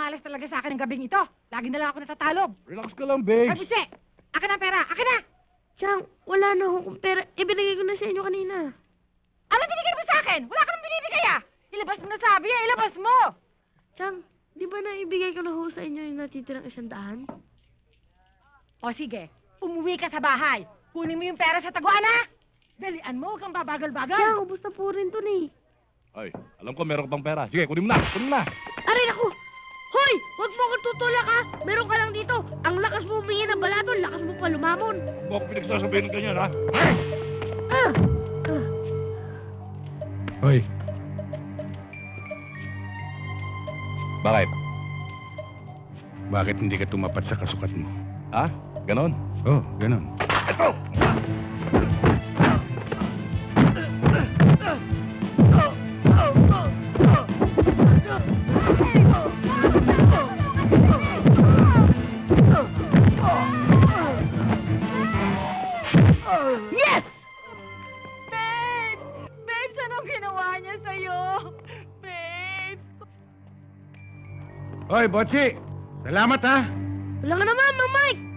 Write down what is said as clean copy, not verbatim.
malas talaga sa akin ng gabing ito. Lagi na lang ako natatalog. Relax ka lang, Bex. Ay, Butse! Akin ang pera! Akin na! Chang, wala na akong pera. Ibinigay ko na sa inyo kanina. Ano binigay mo sa akin? Wala ka nang binibigay ah! Ilabas mo na sabi ah! Ilabas mo! Chang, di ba naibigay ko na ho sa inyo yung natitirang 100? O sige, umuwi ka sa bahay. Kunin mo yung pera sa taguan ha! Dalian mo, huwag kang babagal-bagal. Chang, ubos na po rin to ni. Ay, alam ko meron kang pera. Sige, kunin mo na, kunin mo na. Aray ako! Hoy! Huwag mo akong tutulak ha! Meron ka lang dito. Ang lakas mo humingi ng balaton, lakas mo pa lumamon. Huwag mo ako pinagsasabihin ng ganyan, ha? Ah! Hoy. Bakit? Bakit hindi ka tumapat sa kasukat mo? Ha? Ganon? Oh, ganon. Ito! Yes! Babe! Babe, anong ginawa niya sa'yo? Babe! Hoy, Botsi! Salamat, ha? Wala ka naman, Mang Mike!